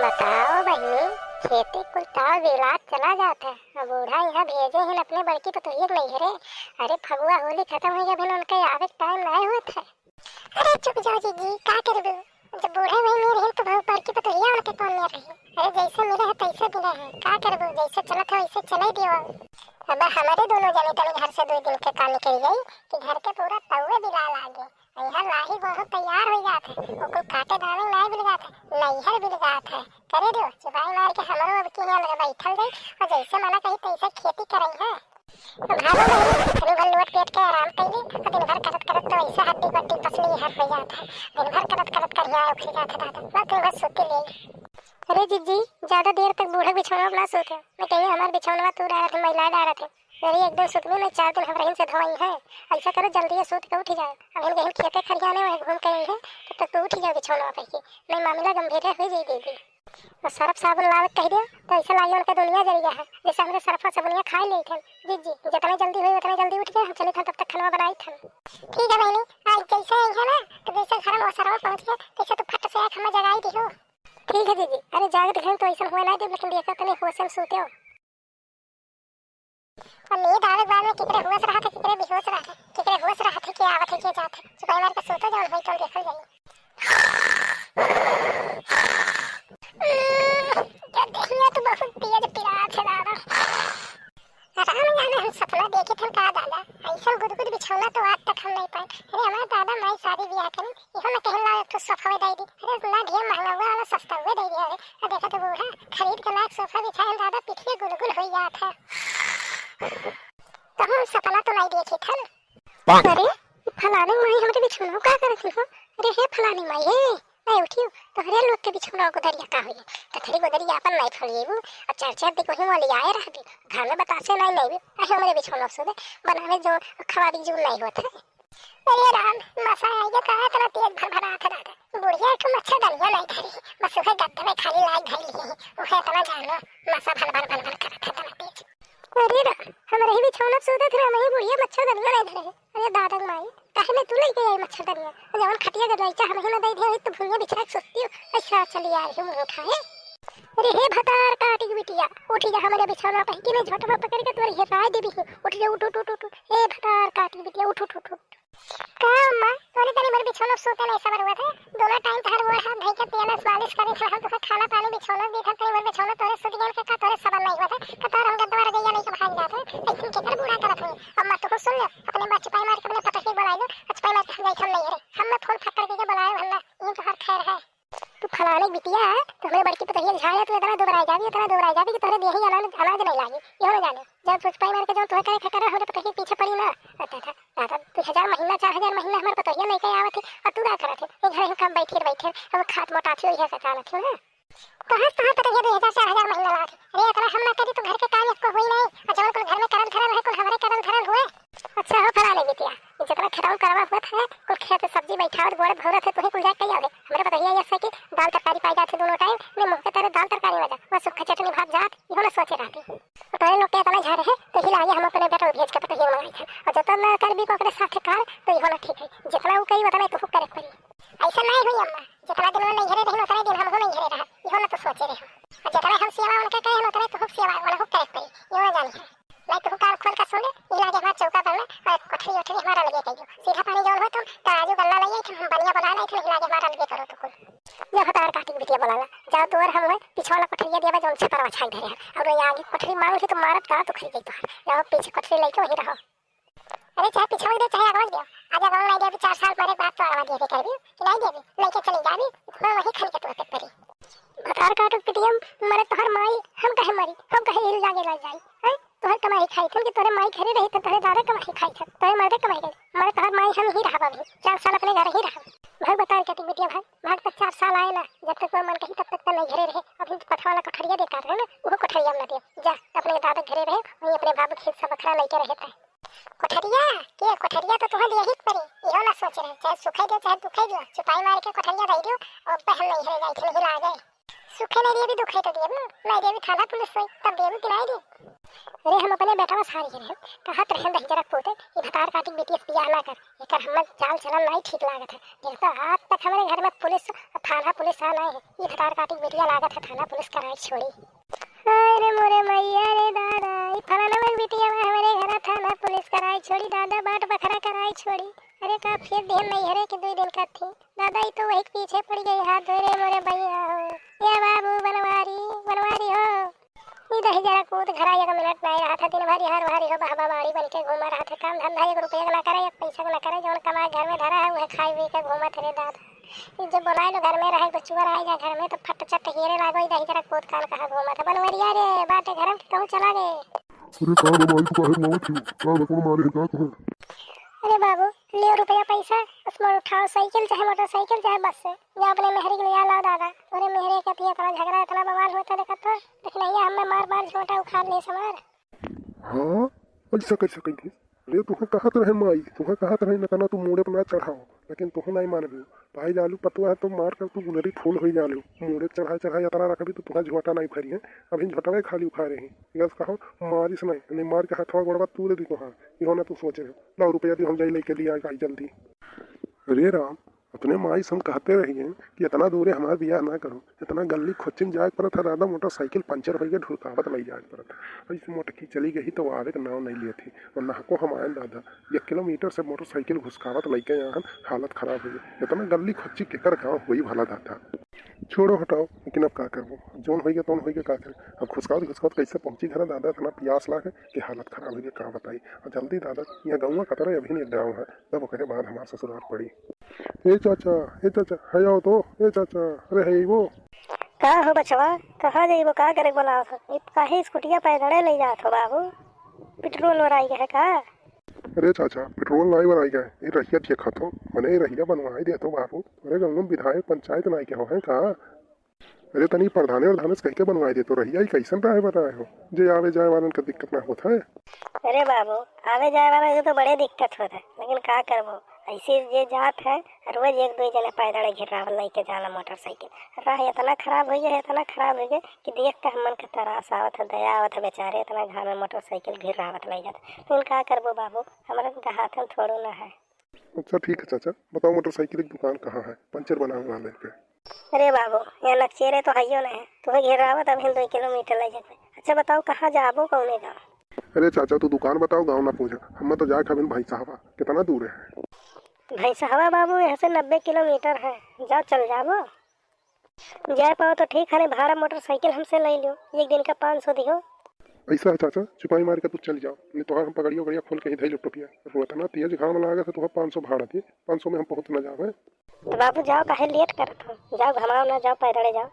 बताओ बहनी, खेती कुल ताव विलात चला जाता है। अब बूढ़ा यहाँ भेजे हैं अपने बड़की पतोहिए नहीं रे। अरे फगुआ होली खत्म हो गया, उनके आवे टाइम नहीं होता है। अरे चुप जाओ जीजी, का करबू? जब बूढ़े वही नहीं रहे तो बहु बड़की पतोहिया उनके कौन में रही। अरे जैसे मिले है तैसे मिले है, का करबू? जैसे चलत है वैसे चले दियो। अब हमारे दोनों जने तनी घर से 2 दिन के काम निकल गई कि घर के पूरा तवे बिला लागे। यहाँ लाही बहुत तैयार हो जात है, ओको काटे दाने नहीं बिल जात है, नैहर बिल जात है। करे दो चुपाई मार के हमरो अब के यहाँ लगा बैठल गई और जैसे मना कही तैसे खेती करई है। भागो नहीं, दिन भर लोट पेट के आराम कइले और दिन भर करत करत तो ऐसा हड्डी पट्टी पसली हर हो जाता है। दिन भर करत करत करिया उठ जाता दादा, बस दिन भर सोते ले। अरे जीजी, ज्यादा देर तक बूढ़ा बिछौना ना सोते। मैं कहीं हमारे बिछौना तू डाला थे, महिला डाला थे। अरे एक दिन सुतनी में 4 दिन हम से धोई है। ऐसा करो जल्दी सूत के उठ जाओ। अब हम खेते खरियाने में घूम के हैं, तब तक तो उठ जाओ बिछौना पे के। नहीं मामला गंभीर हो जाए दीदी। और सर्फ साबुन लावत कह दे तो ऐसा लाइए उनका दुनिया जरिया है। जैसे हमरे सर्फ साबुनिया खाए ले थे। जीजी जितना जल्दी हुई उतना जल्दी उठ गए, हम चले थे तब तक खाना बनाई थे। ठीक है बहनी, आज जैसे आई है ना तो जैसे घर में सरवा पहुंच गए तैसे तो फट से आँख में जगाई दी हो। ठीक है दीदी। अरे जागत घर तो ऐसा हुआ ना दे, लेकिन देखा तनी होश में सोते हो। और नींद आवे बाद में कितने होश रहा था, कितने बेहोश रहा था, कितने होश रहा था कि आवत है कि जात है। चुपाई मार के सोते जाओ भाई, तो देखल जाइए। क्या देखिए तो बहुत तेज पिरात है दादा। आराम जाने हम सपना देखे थे का दादा, ऐसा गुदगुद बिछौना तो आज तक हम नहीं पाए। अरे हमारा दादा माई शादी ब्याह करी, इहो में कहन ला तो सोफा में दे दी। अरे ना ढेर महंगा हुआ वाला सस्ता हुआ दे दिया। अरे देखा तो बूढ़ा खरीद के लाख सोफा बिछाए दादा, पिठिए गुलगुल हो जात है। तो हम सपना तो नहीं देखे थे ना। अरे फलानी माई हमरे बिछौना का करती हो। अरे हे फलानी माई है, मैं उठियो तो हरे लोग के बिछौना को दरिया का होई तो थरी गोदरिया अपन नहीं फलिएबू और चार देखो ही वाली आए रहबी घर में बतासे नहीं अरे हमरे बिछौना से बनावे जो खवाड़ी जो नहीं होता है। अरे राम मसा आइए कहा इतना तेज भरभरा था दादा। बुढ़िया को मच्छर दरिया नहीं धरी, बस उसे गद्दे में खाली लाई धरी है, उसे इतना जानो मसा भन भन करत था तेज। अरे राम हम रही बिछौना सोते थे, मैं बुढ़िया मच्छर दरिया नहीं धरे। अरे दादा माई काहे में तू लेके आई मच्छर दरिया? जवन खटिया के लाइचा हम ही ना दे दे तो भुइया बिछा के सोती हो। अच्छा चली आ रही हूं उठाए। अरे हे भतार काटी बिटिया उठी जा, हमारे बिछौना पे कि मैं झटवा पकड़ के तोरी हेराय देबी। उठ जा, उठ उठ उठ। हे भतार काटी बिटिया उठ उठ उठ। का अम्मा तोने तनी मेरे बिछौना सोते नहीं सबर हुआ था। दोनों टाइम तहर वो हाथ धइ के पियाना मालिश करे थे, हम तो खाना पानी बिछौना दी था। तई मेरे बिछौना तोरे सुत गए का तोरे सबर नहीं हुआ था। कतार हम गद्दवा रजैया नहीं के भाग जाते ऐसे केकर बूढ़ा करत हुई। अम्मा तो सुन ले, अपने बात चुपाई मार के अपने पता ही बुला लो। चुपाई मार के हम नहीं रे, हम में फोन फट करके बुलाए भला ये तो हर खैर है। तू फलाने बिटिया तो हमें बड़की पतोहिया झाया तो इतना दोबराई जाबी कि तोरे देही अनाज नहीं लागी। ये ना जाने जब चुपाई मार के जो तोहे करे खकरा हो पतोहिया पीछे पड़ी ना आता था दादा। 2000 महीना 4000 महीना हमारे पतोहिया नहीं कहे आवत है और तू क्या करत है? घर ही काम बैठे हम खात मोटा थी है का ना थी ना कहां पतोहिया 2000 4000 महीना लाग। अरे इतना हम ना करी तो घर के काम को होई नहीं और जब को घर में करल धरल है को हमरे करल धरल हुए। अच्छा हो फलाने बिटिया जितना खटाऊ करवा हुआ था कुल खेत सब्जी बैठा और गोड़ भौरा थे तो ही कुल जाके कही आवे। हमरे पतोहिया ऐसा कि दाल तरकारी पाई जाती दोनों टाइम ने मुंह के तरह दाल तरकारी वजह बस सूखा चटनी भात जात इहो ना सोचे रहती। तो लोग के इतना झा रहे तो ही लागे हम अपने बेटा भेज के पतोहिया मंगाई थे और जितना करबी को अपने साथ कर तो इहो ना ठीक है। जितना वो कही उतना तो करे पड़ी। ऐसा नहीं हुई अम्मा, जितना दिन में नहीं घरे रही उतना दिन हम हो नहीं घरे रहा इहो ना तो सोचे रहे। और जितना हम सेवा उनके कहे उतना तो सेवा वाला हो करे पड़ी इहो जानी है। मैं तो कार खोल का सुन ले लागे हमारा चौका पर ना और कोठरी उठरी हमारा लगे कहियो सीधा पानी जौन हो तुम ताजू गल्ला लइए कि हम बनिया बना लाई थे लागे हमारा लगे करो तो कुल ये हतार काटी बिटिया बोलाला जाओ तोर हम है पिछवाला कोठरिया देबा जौन से परवा छाई धरे और ये आगे कोठरी मांग थी तो मारत का तो खरी गई तो जाओ पीछे कोठरी लेके वही रहो। अरे चाहे पीछे दे चाहे आवाज दे आजा गांव नहीं दे 4 साल पहले बात तो आवाज दे करबी कि नहीं देबी लेके चली जाबी मैं वही खन के तो पे परी हतार काटो पिटिया मरे तोहर माई हम कहे मरी हम कहे हिल जागे लग जाई है तोहर कमाई खाई थे कि तोरे माई घरे रही तो तोरे दादा कमाई खाई थे तोरे मर्दे कमाई गई मरे तोहर माई हम ही रहा अभी 4 साल अपने घर ही रहा। भाग बता के बिटिया भाग तक 4 साल आए ना जब तक मन कही तब तक तो नहीं घरे रहे। अभी पठवा वाला कोठरिया दे कर ना वो कोठरिया ना दे जा अपने दादा घरे रहे वहीं अपने बाबू खेत सब बखरा लेके रहता है। कोठरिया तो तुम्हें यही पड़ी इहो ना सोच रहे चाहे सुखाई दे चाहे दुखाई दे चुपाई मार के कोठरिया दे दो और पहल नहीं रह जाए नहीं ला गए सूखे नहीं दिए भी दुखे तो दिए ना, नहीं दिए भी थाना पुलिस से तब दिए भी किराए दी। अरे हम अपने बेटा में सारी रहे कहत रहे दही जरा पोते ये भतार काटी बेटी से बियाह ना कर, एकर हमर चाल चलन नहीं ठीक लागत है। देखो आज तक हमारे घर में पुलिस थाना पुलिस आ नहीं है, ये भतार काटी बेटिया लागत है थाना पुलिस कराई छोड़ी। अरे मोरे मैया रे दादा ई फलाना में बिटिया में हमारे घर थाना पुलिस कराई छोड़ी दादा, बाट बखरा कराई छोड़ी। अरे का फिर दिन नहीं हरे कि 2 दिन का थी दादा, ई तो वही पीछे पड़ गई हाथ धोरे मोरे भैया हो या बाबू बनवारी बनवारी हो। ई दही जरा कूद घरा 1 मिनट नहीं रहा था, दिन भर हर भारी हो बहबा बाड़ी बन के घूमा रहा था, काम धंधा 1 रुपया ना करे 1 पैसा ना करे, जो कमा घर में धरा है वह खाई पी के घूमा थे दादा। जब बोलाए लो घर में रहे तो चुआ रह जा घर में तो फट चट हीरे लागो दही जरा कूद कान कहा घूमा था बनवरिया रे बाटे घर में कहूं चला गए। अरे का माई को काहे मावत थी का कौन मारे का कहो। अरे बाबू ले रुपया पैसा उसमें उठाओ, साइकिल चाहे मोटरसाइकिल चाहे बस से या अपने मेहरी के लिए लाओ दादा। अरे मेहरे का थी इतना झगड़ा इतना बवाल होता देखा तो लेकिन नहीं हमें मार मार छोटा उखाड़ ले समार। हां ऐसा कैसे कही रे तुहे कहत रहे माई, तुहे कहत रहे न तना तू मोड़े पर ना चढ़ाओ, लेकिन तुहे नहीं मानबे भाई जालू पतवा है तो मार कर तू गुनरी फूल हो जालू मोड़े चढ़ा चढ़ा यात्रा रखबी तो तुहा झोटा नहीं फरी है, अभी झोटवे खाली उखाड़े हैं गस कहो मारिस नहीं मार के हाथवा गोड़वा तू दे दी तुहा इहो ना तू सोचे ला रुपया दी हम जाई लेके लिए आई जल्दी। अरे राम अपने माई संग कहते रहिए कि इतना दूर हमार बियाह ना करो, इतना गली खोचिंग जाए पड़त है दादा, मोटरसाइकिल पंचर हो गया ढुकावत लग जाए पड़त ऐसे मोटकी चली गई तो आवे के नाव नहीं लिए थी और नाको हम आए दादा 1 किलोमीटर से मोटरसाइकिल घुसकावत लग गए यहाँ हालत खराब हो गई, इतना गली खोची केकर गाँव हुई भला दादा। छोड़ो हटाओ लेकिन अब का करबो जोन हो गया तौन हो गया का करे, अब घुसकावत कैसे पहुंची घर दादा इतना प्यास लागे कि हालत खराब हो गई का बताई। और जल्दी दादा यहाँ गाँव कतर अभी नहीं गाँव है तब ओकरे बाद हमारे ससुराल पड़ी। ए चाचा है आओ तो ए चाचा अरे है वो का हो बचवा कहाँ जाइबो का करे बोला था काहे स्कूटिया पैदले ले जात हो बाबू, पेट्रोल वराई है का। अरे चाचा पेट्रोल नहीं बनाई गए ये रहिया देखा तो मने रहिया बनवाई दे तो बाबू, अरे गंगम विधायक पंचायत नहीं के हो है का। अरे तनी प्रधाने और धानस कह के बनवाई दे तो रहिया ही कैसन रहे बताए हो जे आवे जाए वालन का दिक्कत ना होता है। अरे बाबू आवे जाए वाला तो बड़े दिक्कत होता है लेकिन का करबो ऐसे ये जात है रोज 1-2 जने पैदल घिरावल लेके जाना मोटरसाइकिल राह इतना खराब हो गया कि देख के हमन के तरास आवत है दया आवत है बेचारे इतना घर में मोटरसाइकिल घिरावत ले जाता, लेकिन का करबो बाबू हमारे के हाथ में थोड़ो ना है। अच्छा ठीक है चाचा बताओ मोटरसाइकिल की दुकान कहाँ है पंचर बनाने वाले पे। अरे बाबू यहाँ नक्चेरे तो है ना है तुम्हें घिरावत अभी 2 किलोमीटर ले जाते। अच्छा बताओ कहाँ जाबो कौने जाओ। अरे चाचा तू दुकान बताओ गाँव ना पूछा हम तो जाए खबिन भाई साहबा कितना दूर है। भाई साहबा बाबू यहाँ से 90 किलोमीटर है, जाओ चल जाबो जाए पाओ तो ठीक है, भाड़ा मोटरसाइकिल हमसे ले लो 1 दिन का 500 दियो। ऐसा है चाचा चुपाई मार के तू चल जाओ नहीं तो हम पकड़ियो गड़िया खोल के ही धैलो टोपिया इतना तेज घाम लगा तो तुम 500 भाड़ा दिए 500 में हम पहुँच ना जावे। तो बाबू जाओ काहे लेट करत हो, जाओ घमाओ ना जाओ पैदल जाओ,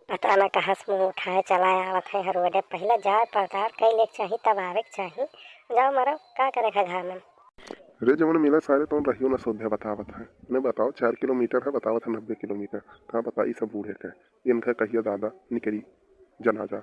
पता ना कहाँ से मुँह उठाए चला आवत है हर वडे पहले जाए पड़ताल कई लेक चाहिए तब आवे के चाहिए, जाओ मारो का करे घर में। अरे जब मिला सारे तो रहियो ना सोध्या बतावत है उन्हें बताओ 4 किलोमीटर है बतावत है 90 किलोमीटर कहाँ बताई सब बूढ़े के इनका कहिए दादा निकली जनाजा।